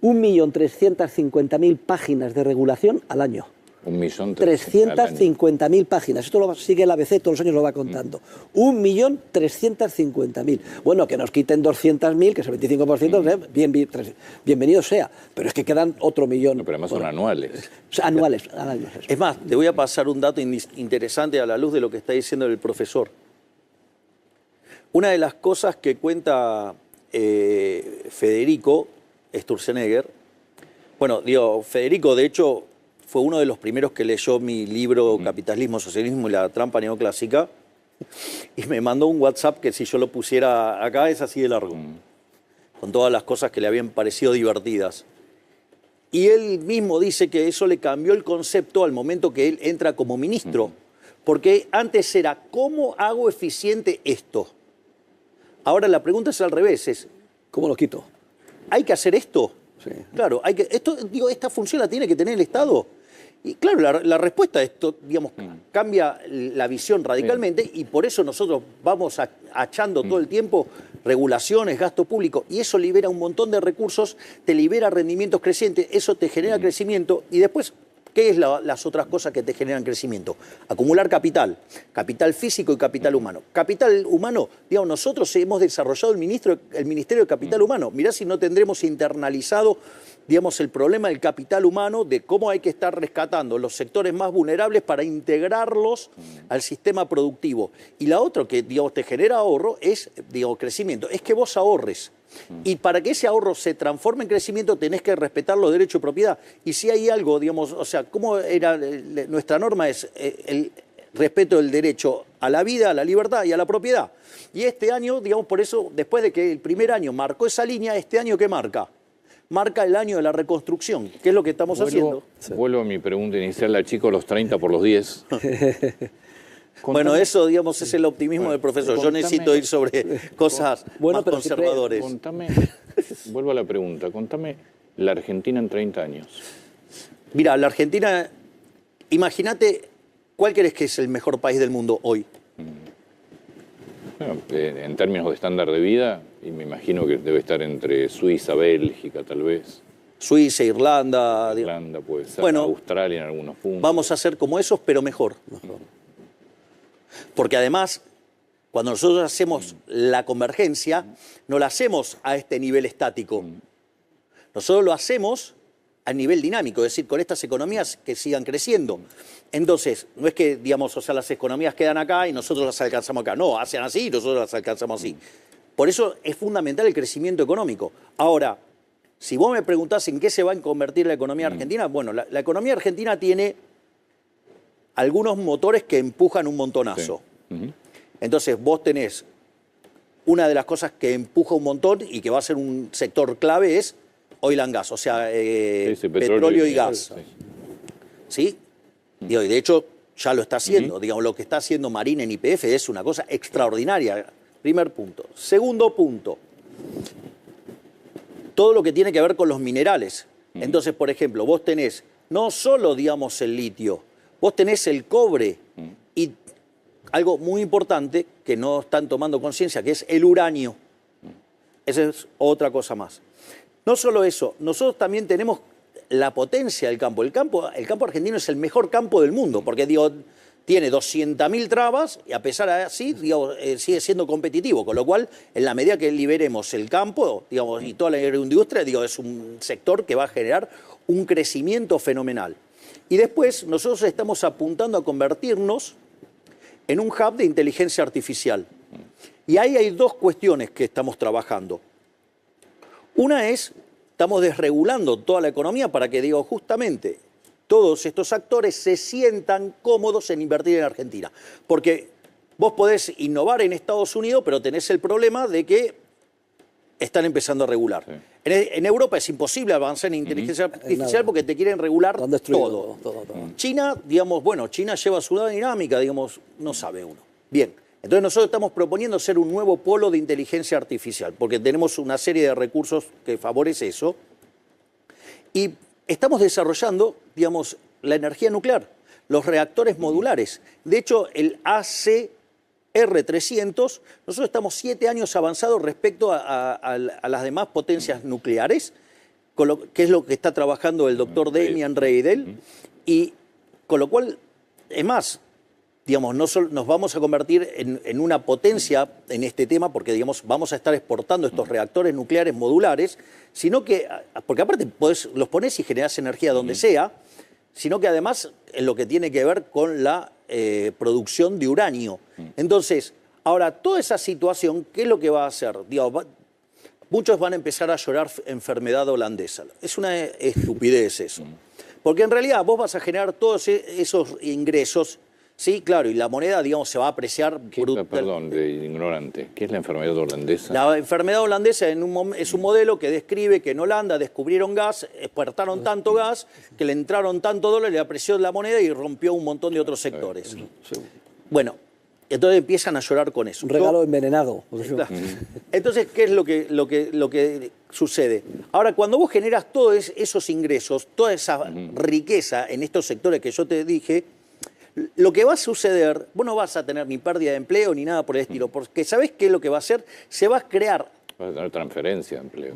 1.350.000 páginas de regulación al año. 350.000 páginas. Esto lo sigue el ABC, todos los años lo va contando. 1.350.000. Bueno, que nos quiten 200.000, que es el 25%, bienvenido sea. Pero es que quedan otro millón. No, pero además son anuales. Anuales, al año. Es más, te voy a pasar un dato interesante a la luz de lo que está diciendo el profesor. Una de las cosas que cuenta Federico Sturzenegger, bueno, digo, Federico, de hecho, fue uno de los primeros que leyó mi libro Capitalismo, Socialismo y la Trampa Neoclásica, y me mandó un WhatsApp que si yo lo pusiera acá es así de largo, con todas las cosas que le habían parecido divertidas. Y él mismo dice que eso le cambió el concepto al momento que él entra como ministro, porque antes era, ¿cómo hago eficiente esto? Ahora la pregunta es al revés, es, ¿cómo lo quito? ¿Hay que hacer esto? Sí. Claro, esta función la tiene que tener el Estado. Y claro, la respuesta a esto, digamos, cambia la visión radicalmente y por eso nosotros vamos achando todo el tiempo regulaciones, gasto público, y eso libera un montón de recursos, te libera rendimientos crecientes, eso te genera crecimiento y después, ¿qué es las otras cosas que te generan crecimiento? Acumular capital físico y capital humano. Capital humano, digamos, nosotros hemos desarrollado el Ministerio de Capital Humano. Mirá si no tendremos internalizado, digamos, el problema del capital humano, de cómo hay que estar rescatando los sectores más vulnerables para integrarlos al sistema productivo. Y la otra que, digamos, te genera ahorro es, digamos, crecimiento. Es que vos ahorres. Y para que ese ahorro se transforme en crecimiento tenés que respetar los derechos de propiedad. Y si hay algo, digamos, o sea, ¿cómo era? Nuestra norma es el respeto del derecho a la vida, a la libertad y a la propiedad. Y este año, digamos, por eso, después de que el primer año marcó esa línea, este año ¿qué marca? Marca el año de la reconstrucción, que es lo que estamos haciendo. Vuelvo a mi pregunta inicial, la chico los 30 por los 10. Bueno, eso, digamos, es el optimismo del profesor. Yo necesito ir sobre cosas más conservadores. Vuelvo a la pregunta, contame la Argentina en 30 años. Mira, la Argentina, imagínate, ¿cuál crees que es el mejor país del mundo hoy? Bueno, en términos de estándar de vida, y me imagino que debe estar entre Suiza, Bélgica, tal vez. Suiza, Irlanda. Irlanda puede ser, bueno, Australia en algunos puntos. Vamos a ser como esos, pero mejor. Porque además, cuando nosotros hacemos la convergencia, no la hacemos a este nivel estático. Nosotros lo hacemos a nivel dinámico, es decir, con estas economías que sigan creciendo. Entonces, no es que, digamos, o sea, las economías quedan acá y nosotros las alcanzamos acá. No, hacen así y nosotros las alcanzamos así. Por eso es fundamental el crecimiento económico. Ahora, si vos me preguntás en qué se va a convertir la economía argentina, bueno, la economía argentina tiene algunos motores que empujan un montonazo. Sí. Entonces, vos tenés una de las cosas que empuja un montón y que va a ser un sector clave es oil and gas, o sea, petróleo y gas. ¿Sí? Y de hecho, ya lo está haciendo. Digamos, lo que está haciendo Marina en YPF es una cosa extraordinaria. Primer punto. Segundo punto, todo lo que tiene que ver con los minerales. Entonces, por ejemplo, vos tenés no solo, digamos, el litio, vos tenés el cobre y algo muy importante que no están tomando conciencia, que es el uranio. Esa es otra cosa más. No solo eso, nosotros también tenemos la potencia del campo. El campo argentino es el mejor campo del mundo, porque digo, tiene 200.000 trabas y a pesar de así, digamos, sigue siendo competitivo, con lo cual, en la medida que liberemos el campo, digamos, y toda la agroindustria, digo, es un sector que va a generar un crecimiento fenomenal. Y después, nosotros estamos apuntando a convertirnos en un hub de inteligencia artificial. Y ahí hay dos cuestiones que estamos trabajando. Una es, estamos desregulando toda la economía para que, digo, justamente todos estos actores se sientan cómodos en invertir en Argentina. Porque vos podés innovar en Estados Unidos, pero tenés el problema de que están empezando a regular. Sí. En Europa es imposible avanzar en inteligencia artificial porque te quieren regular todo. China, digamos, bueno, China lleva su dinámica, digamos, no sabe uno. Bien, entonces nosotros estamos proponiendo ser un nuevo polo de inteligencia artificial, porque tenemos una serie de recursos que favorece eso. Y estamos desarrollando, digamos, la energía nuclear, los reactores modulares. De hecho, el ACR300, nosotros estamos 7 años avanzados respecto a las demás potencias nucleares, que es lo que está trabajando el doctor Damian Reidel, y con lo cual, es más, digamos, nos vamos a convertir en una potencia en este tema, porque digamos, vamos a estar exportando estos reactores nucleares modulares, sino que, porque aparte los ponés y generás energía donde sea, sino que además en lo que tiene que ver con la producción de uranio. Entonces, ahora, toda esa situación, ¿qué es lo que va a hacer? Digamos, muchos van a empezar a llorar enfermedad holandesa. Es una estupidez eso. Porque en realidad vos vas a generar todos esos ingresos. Sí, claro, y la moneda, digamos, se va a apreciar brutalmente. Perdón, de ignorante. ¿Qué es la enfermedad holandesa? La enfermedad holandesa es un modelo que describe que en Holanda descubrieron gas, exportaron tanto gas, que le entraron tanto dólar, le apreció la moneda y rompió un montón de otros sectores. Bueno, entonces empiezan a llorar con eso. Un regalo envenenado. Claro. Entonces, ¿qué es lo que sucede? Ahora, cuando vos generas todos esos ingresos, toda esa riqueza en estos sectores que yo te dije, lo que va a suceder, vos no vas a tener ni pérdida de empleo ni nada por el estilo, porque ¿sabés qué es lo que va a hacer? Se va a crear... Vas a tener transferencia de empleo.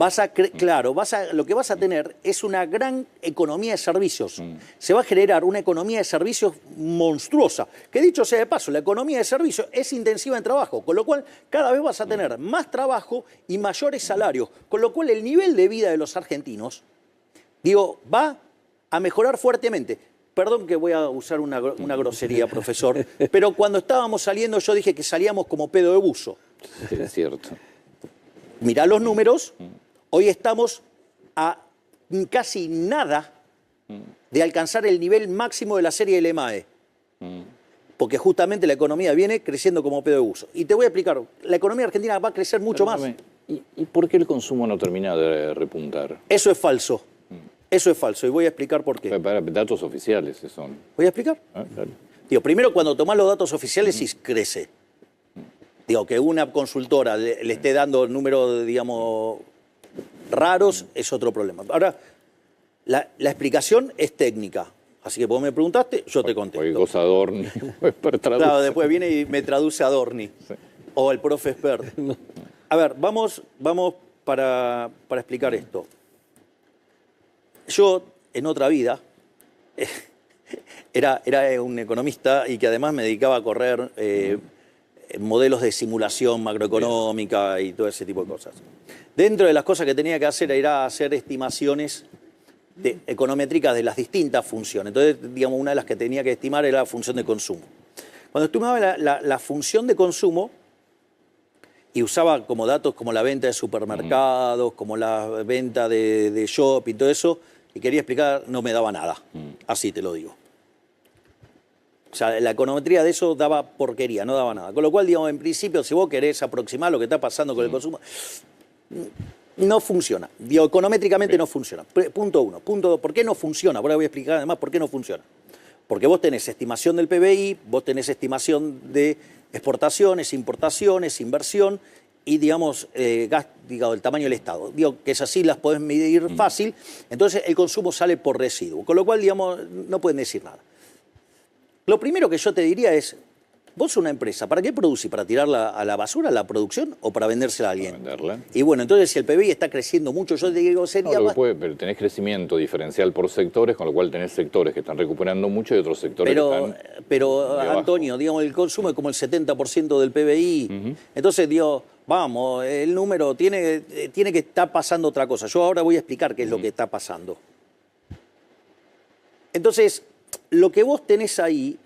Claro, lo que vas a tener es una gran economía de servicios. Se va a generar una economía de servicios monstruosa. Que dicho sea de paso, la economía de servicios es intensiva en trabajo, con lo cual cada vez vas a tener más trabajo y mayores salarios, con lo cual el nivel de vida de los argentinos, digo, va a mejorar fuertemente. Perdón que voy a usar una grosería, profesor, pero cuando estábamos saliendo yo dije que salíamos como pedo de buzo. Sí, es cierto. Mirá los números, hoy estamos a casi nada de alcanzar el nivel máximo de la serie del EMAE, porque justamente la economía viene creciendo como pedo de buzo. Y te voy a explicar, la economía argentina va a crecer mucho más. ¿Y por qué el consumo no termina de repuntar? Eso es falso. Eso es falso y voy a explicar por qué. Para datos oficiales son. ¿Voy a explicar? Claro. Digo, primero, cuando tomás los datos oficiales, sí crece. Digo, que una consultora le esté dando números, digamos, raros, es otro problema. Ahora, la explicación es técnica. Así que vos me preguntaste, yo te contesto. Oye, cosa Adorni. Claro, después viene y me traduce Adorni. Sí. O el profe Spert. A ver, vamos para explicar esto. Yo, en otra vida, era un economista y que además me dedicaba a correr modelos de simulación macroeconómica y todo ese tipo de cosas. Dentro de las cosas que tenía que hacer era hacer estimaciones econométricas de las distintas funciones. Entonces, digamos, una de las que tenía que estimar era la función de consumo. Cuando estimaba la función de consumo, y usaba como datos como la venta de supermercados, como la venta de shopping, todo eso, y quería explicar, no me daba nada. Así te lo digo. O sea, la econometría de eso daba porquería, no daba nada. Con lo cual, digamos, en principio, si vos querés aproximar lo que está pasando con el consumo, no funciona. Digo, econométricamente no funciona. Punto uno. Punto dos, ¿por qué no funciona? Ahora voy a explicar además por qué no funciona. Porque vos tenés estimación del PBI, vos tenés estimación de exportaciones, importaciones, inversión y, digamos, el tamaño del Estado. Digo que es así, las podés medir fácil, entonces el consumo sale por residuo, con lo cual, digamos, no pueden decir nada. Lo primero que yo te diría es, vos una empresa, ¿para qué producís? ¿Para tirarla a la basura, la producción, o para vendérsela a alguien? Para venderla. Y bueno, entonces si el PBI está creciendo mucho, yo te digo, sería más... Pero tenés crecimiento diferencial por sectores, con lo cual tenés sectores que están recuperando mucho y otros sectores que están... Pero Antonio, digamos, el consumo es como el 70% del PBI. Entonces, digo, vamos, el número tiene que estar pasando otra cosa. Yo ahora voy a explicar qué es lo que está pasando. Entonces, lo que vos tenés ahí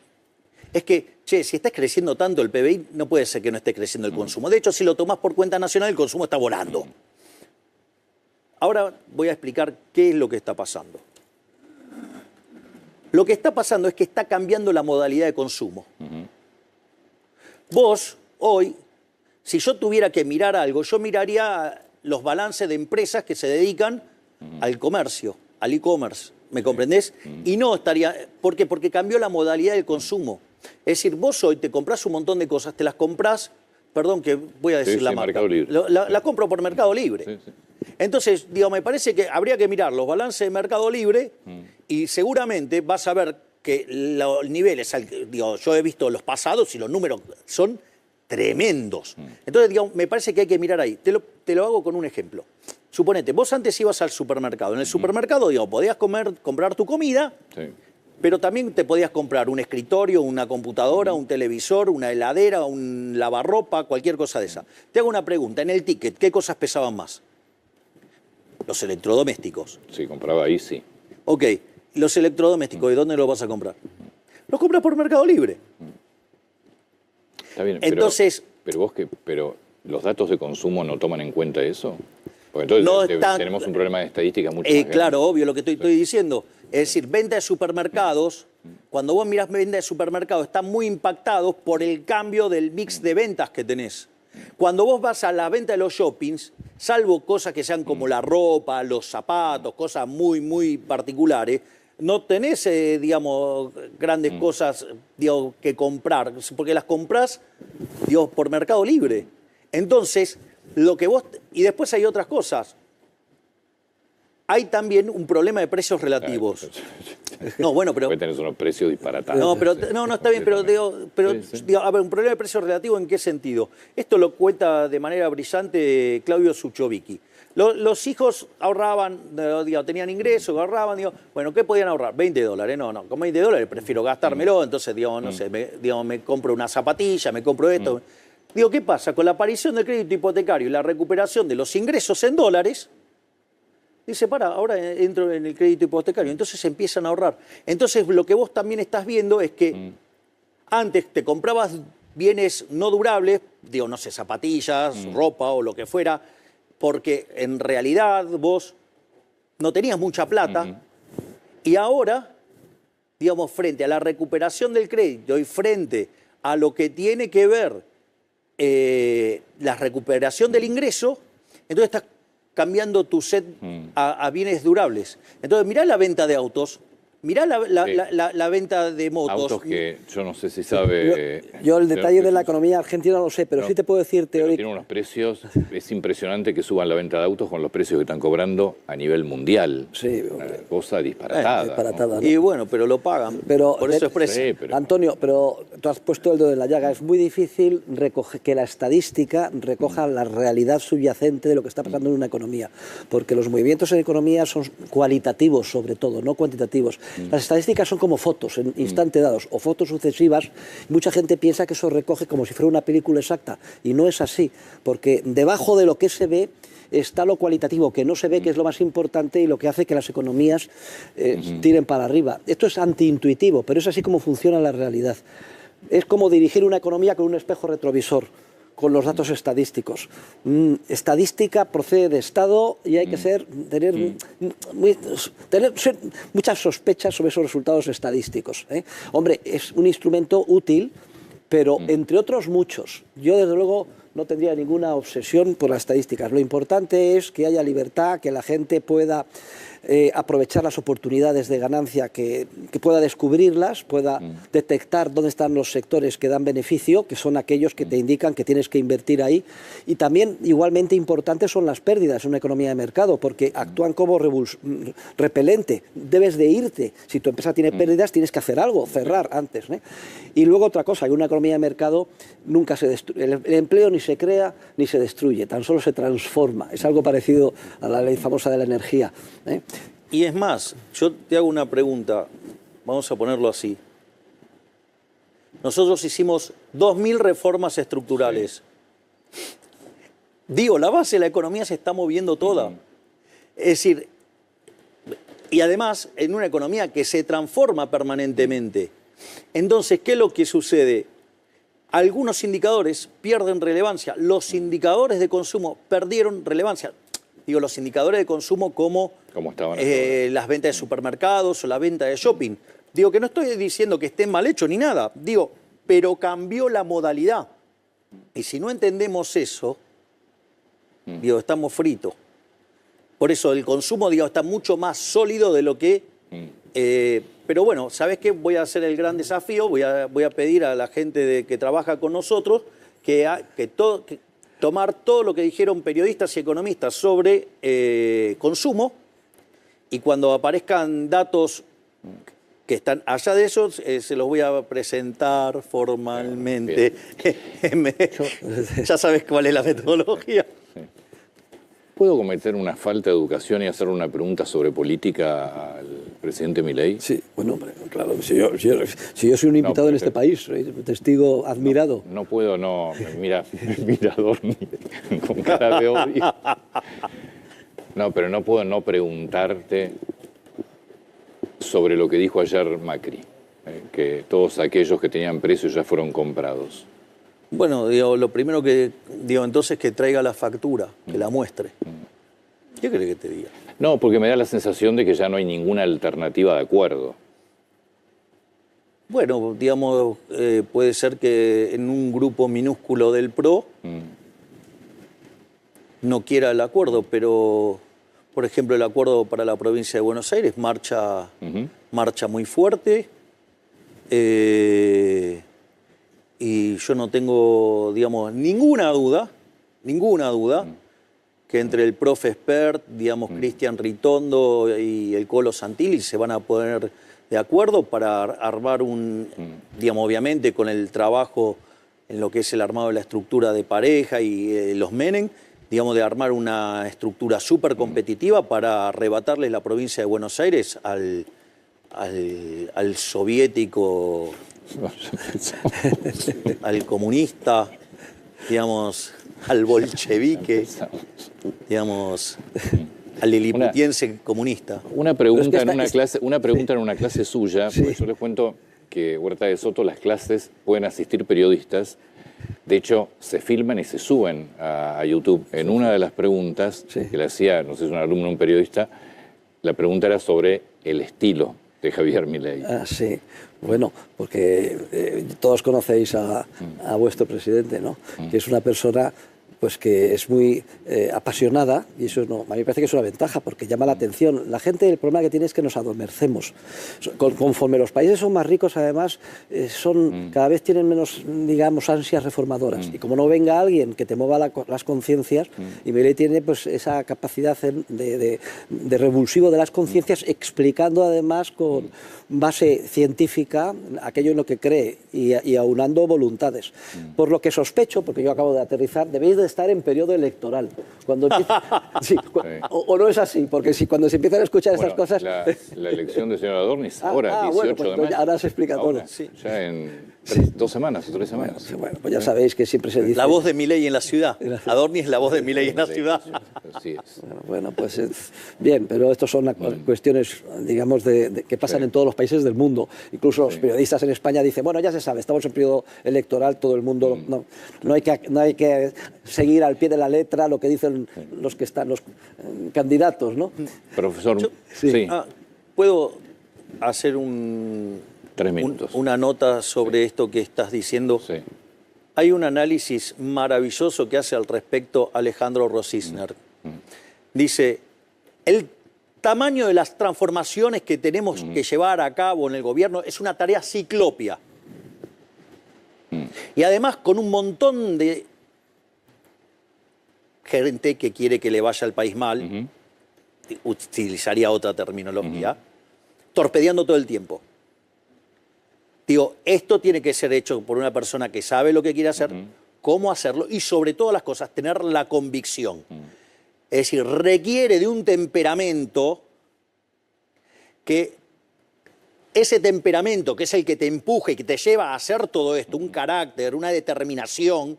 es que, che, si está creciendo tanto el PBI, no puede ser que no esté creciendo el consumo. De hecho, si lo tomás por cuenta nacional, el consumo está volando. Ahora voy a explicar qué es lo que está pasando. Lo que está pasando es que está cambiando la modalidad de consumo. Vos, hoy, si yo tuviera que mirar algo, yo miraría los balances de empresas que se dedican al comercio, al e-commerce. ¿Me comprendés? Y no estaría... ¿Por qué? Porque cambió la modalidad del consumo. Es decir, vos hoy te comprás un montón de cosas, te las comprás, perdón que voy a decir la marca, Mercado Libre. La compro por Mercado Libre. Sí, sí. Entonces, digo, me parece que habría que mirar los balances de Mercado Libre y seguramente vas a ver que los niveles, digo, yo he visto los pasados y los números son tremendos. Entonces, digo, me parece que hay que mirar ahí. Te lo hago con un ejemplo. Suponete, vos antes ibas al supermercado. En el supermercado, digo, podías comprar tu comida, pero también te podías comprar un escritorio, una computadora, un televisor, una heladera, un lavarropa, cualquier cosa de esa. Te hago una pregunta. En el ticket, ¿qué cosas pesaban más? Los electrodomésticos. Sí, compraba ahí, sí. Ok, los electrodomésticos, ¿de dónde los vas a comprar? Los compras por Mercado Libre. Está bien, entonces, pero los datos de consumo no toman en cuenta eso. Porque entonces no tenemos un problema de estadística mucho más grande. Claro, obvio, lo que estoy diciendo. Es decir, venta de supermercados, cuando vos mirás venta de supermercados, están muy impactados por el cambio del mix de ventas que tenés. Cuando vos vas a la venta de los shoppings, salvo cosas que sean como la ropa, los zapatos, cosas muy, muy particulares, no tenés, digamos, grandes cosas, digo, que comprar, porque las comprás, digo, por Mercado Libre. Entonces, lo que vos... Y después hay otras cosas. Hay también un problema de precios relativos. No, bueno, pero... Puede tener unos precios disparatados. No, está bien, pero digo, a ver, un problema de precios relativos, ¿en qué sentido? Esto lo cuenta de manera brillante Claudio Suchovicki. Los hijos ahorraban, digo, tenían ingresos, ahorraban, digo, bueno, ¿qué podían ahorrar? $20. No, con $20 prefiero gastármelo, entonces, digo, no sé, me compro una zapatilla, me compro esto. Digo, ¿qué pasa? Con la aparición del crédito hipotecario y la recuperación de los ingresos en dólares, dice, ahora entro en el crédito hipotecario. Entonces empiezan a ahorrar. Entonces lo que vos también estás viendo es que antes te comprabas bienes no durables, digo, no sé, zapatillas, ropa o lo que fuera, porque en realidad vos no tenías mucha plata y ahora, digamos, frente a la recuperación del crédito y frente a lo que tiene que ver la recuperación del ingreso, entonces estás cambiando tu set a bienes durables. Entonces, mirá la venta de autos, mirá la venta de motos. Autos que yo no sé si sabe... Yo el detalle de la economía argentina no lo sé, pero sí te puedo decir teóricamente. Tiene unos precios, es impresionante que suban la venta de autos con los precios que están cobrando a nivel mundial. Sí. Una cosa disparatada. ¿no? Y bueno, pero lo pagan, por eso es precio. Sí, pero... Antonio, pero tú has puesto el dedo en la llaga. Es muy difícil que la estadística recoja la realidad subyacente de lo que está pasando en una economía, porque los movimientos en economía son cualitativos sobre todo, no cuantitativos. Las estadísticas son como fotos en instantes dados o fotos sucesivas. Mucha gente piensa que eso recoge como si fuera una película exacta y no es así, porque debajo de lo que se ve está lo cualitativo, que no se ve, que es lo más importante y lo que hace que las economías tiren para arriba. Esto es antiintuitivo, pero es así como funciona la realidad. Es como dirigir una economía con un espejo retrovisor, con los datos estadísticos. Estadística procede de Estado y hay que tener muchas sospechas sobre esos resultados estadísticos. Hombre, es un instrumento útil, pero entre otros muchos. Yo, desde luego, no tendría ninguna obsesión por las estadísticas. Lo importante es que haya libertad, que la gente pueda aprovechar las oportunidades de ganancia, que pueda descubrirlas, pueda detectar dónde están los sectores que dan beneficio, que son aquellos que te indican que tienes que invertir ahí. Y también, igualmente importantes son las pérdidas en una economía de mercado, porque actúan como repelente. Debes de irte. Si tu empresa tiene pérdidas, tienes que hacer algo, cerrar antes, ¿eh? Y luego otra cosa, en una economía de mercado nunca se destruye. El empleo ni se crea ni se destruye, tan solo se transforma. Es algo parecido a la ley famosa de la energía, ¿eh? Y es más, yo te hago una pregunta, vamos a ponerlo así. Nosotros hicimos 2000 reformas estructurales. Sí. Digo, la base de la economía se está moviendo toda. Es decir, y además en una economía que se transforma permanentemente. Entonces, ¿qué es lo que sucede? Algunos indicadores pierden relevancia. Los indicadores de consumo perdieron relevancia. Digo, los indicadores de consumo como las ventas de supermercados o la venta de shopping. Digo, que no estoy diciendo que estén mal hechos ni nada. Digo, pero cambió la modalidad. Y si no entendemos eso, digo, estamos fritos. Por eso el consumo, digo, está mucho más sólido de lo que... pero bueno, ¿sabes qué? Voy a hacer el gran desafío, voy a pedir a la gente que trabaja con nosotros que tomar todo lo que dijeron periodistas y economistas sobre consumo, y cuando aparezcan datos que están allá de eso, se los voy a presentar formalmente. Ya sabes cuál es la metodología. Sí. ¿Puedo cometer una falta de educación y hacer una pregunta sobre política al presidente Milei? Sí, bueno, claro, si yo soy un invitado en este país, soy testigo admirado. No puedo, mira, mirador con cara de odio. No, pero no puedo no preguntarte sobre lo que dijo ayer Macri, que todos aquellos que tenían precios ya fueron comprados. Bueno, digo, lo primero que digo entonces que traiga la factura, que la muestre. ¿Qué crees que te diga? No, porque me da la sensación de que ya no hay ninguna alternativa de acuerdo. Bueno, digamos, puede ser que en un grupo minúsculo del PRO no quiera el acuerdo, pero, por ejemplo, el acuerdo para la provincia de Buenos Aires marcha muy fuerte. Y yo no tengo, digamos, ninguna duda que entre el profe Espert, digamos, Cristian Ritondo y el Colo Santilli se van a poner de acuerdo para armar digamos, obviamente con el trabajo en lo que es el armado de la estructura de pareja y los Menem, digamos, de armar una estructura súper competitiva para arrebatarles la provincia de Buenos Aires al soviético, al comunista, digamos, al bolchevique, digamos, al liliputiense comunista. Una pregunta en una clase suya, sí. Porque yo les cuento que Huerta de Soto, las clases pueden asistir periodistas, de hecho se filman y se suben a YouTube. En una de las preguntas que le hacía, no sé si un alumno o un periodista, la pregunta era sobre el estilo de Javier Milei. Sí, bueno, porque todos conocéis a vuestro presidente, ¿no? Que es una persona pues que es muy apasionada, y eso a mí me parece que es una ventaja, porque llama la atención. La gente, el problema que tiene es que nos adormecemos. Conforme los países son más ricos, además, cada vez tienen menos, digamos, ansias reformadoras. Y como no venga alguien que te mueva las conciencias, y Milei tiene pues esa capacidad de revulsivo de las conciencias, explicando además con base científica aquello en lo que cree y aunando voluntades. Por lo que sospecho, porque yo acabo de aterrizar, debéis de estar en periodo electoral. Cuando o no es así, porque cuando se empiezan a escuchar estas cosas... La elección del señor Adorni es ahora, 18 de mayo. Ahora se explica todo. Ya en 2 semanas o 3 semanas. Bueno, pues ya sabéis que siempre se dice... La voz de Milei en la ciudad. Adorni es la voz de Milei en la ciudad. Así es. Bueno, pues bien, pero estos son cuestiones, digamos, que pasan en todos los países del mundo. Incluso los periodistas en España dicen, bueno, ya se sabe, estamos en periodo electoral, todo el mundo... No hay que seguir al pie de la letra lo que dicen los que están, los candidatos, ¿no? Profesor, ¿puedo hacer 3 minutos. Una nota sobre esto que estás diciendo? Sí. Hay un análisis maravilloso que hace al respecto Alejandro Rosisner. Dice, él tamaño de las transformaciones que tenemos que llevar a cabo en el gobierno es una tarea ciclópea. Y además con un montón de gente que quiere que le vaya al país mal, utilizaría otra terminología, torpedeando todo el tiempo. Digo, esto tiene que ser hecho por una persona que sabe lo que quiere hacer, cómo hacerlo y sobre todas las cosas, tener la convicción. Es decir, requiere de un temperamento que ese temperamento, que es el que te empuja y que te lleva a hacer todo esto, un carácter, una determinación,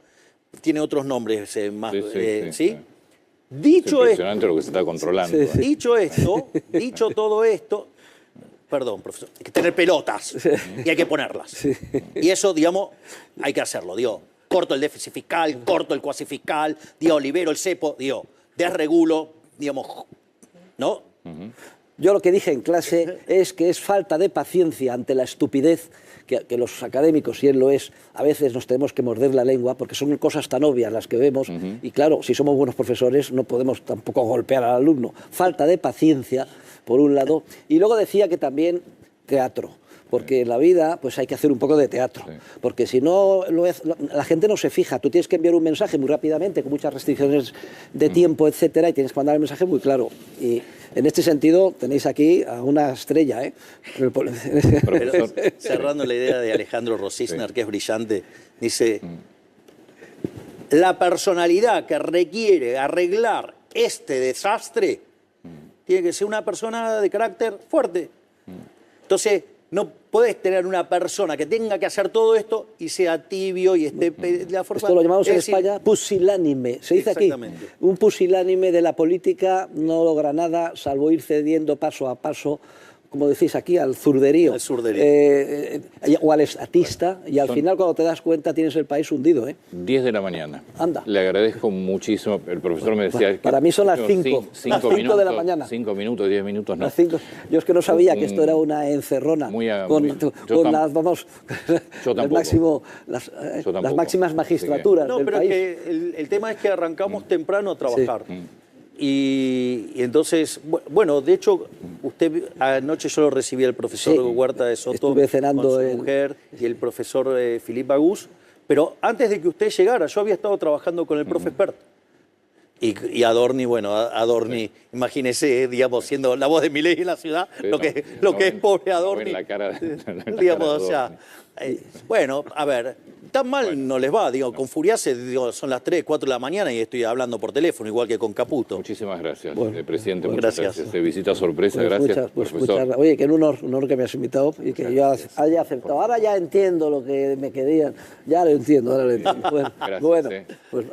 tiene otros nombres más, ¿sí? Dicho es impresionante lo que se está controlando. Dicho todo esto, perdón, profesor, hay que tener pelotas y hay que ponerlas. Y eso, digamos, hay que hacerlo. Digo, corto el déficit fiscal, corto el cuasi fiscal, digo, libero el cepo, digo, desregulo, digamos, ¿no? Yo lo que dije en clase es que es falta de paciencia ante la estupidez que los académicos, y él lo es, a veces nos tenemos que morder la lengua porque son cosas tan obvias las que vemos y claro, si somos buenos profesores no podemos tampoco golpear al alumno. Falta de paciencia, por un lado, y luego decía que también teatro. Porque en la vida pues hay que hacer un poco de teatro, porque si no la gente no se fija, tú tienes que enviar un mensaje muy rápidamente, con muchas restricciones de tiempo, etcétera, y tienes que mandar el mensaje muy claro. Y en este sentido tenéis aquí a una estrella, ¿eh? Pero, cerrando la idea de Alejandro Rosisner, que es brillante, dice, la personalidad que requiere arreglar este desastre tiene que ser una persona de carácter fuerte. Entonces, no puedes tener una persona que tenga que hacer todo esto y sea tibio y esté de la forma... Esto lo llamamos en España pusilánime. Se dice aquí, un pusilánime de la política no logra nada salvo ir cediendo paso a paso, como decís aquí, al zurderío. Al zurderío. O al estatista, y al final cuando te das cuenta tienes el país hundido. 10 de la mañana. Anda. Le agradezco muchísimo. El profesor me decía... Para mí son las 5. 5 de la mañana. 5 minutos, 10 minutos, no. Las 5. Yo es que no sabía que esto era una encerrona. Las máximas magistraturas del pero país. Que el tema es que arrancamos temprano a trabajar. Y entonces, bueno, de hecho, usted anoche yo lo recibí al profesor Huerta de Soto, estuve cenando con su mujer y el profesor Philippe Agus, pero antes de que usted llegara, yo había estado trabajando con el profe Pert. Y Adorni, bueno, Adorni, imagínese, digamos, siendo la voz de Milei en la ciudad, lo que es pobre Adorni. La cara digamos, o sea, bueno, a ver, tan mal no les va, digo, con Furiase, digo, son las 3, 4 de la mañana y estoy hablando por teléfono, igual que con Caputo. Muchísimas gracias, presidente, muchas gracias. Visita sorpresa, gracias, profesor. Oye, que un honor que me has invitado y que yo haya aceptado. Ahora ya entiendo lo que me querían, ya lo entiendo, ahora lo entiendo. Gracias, bueno, pues...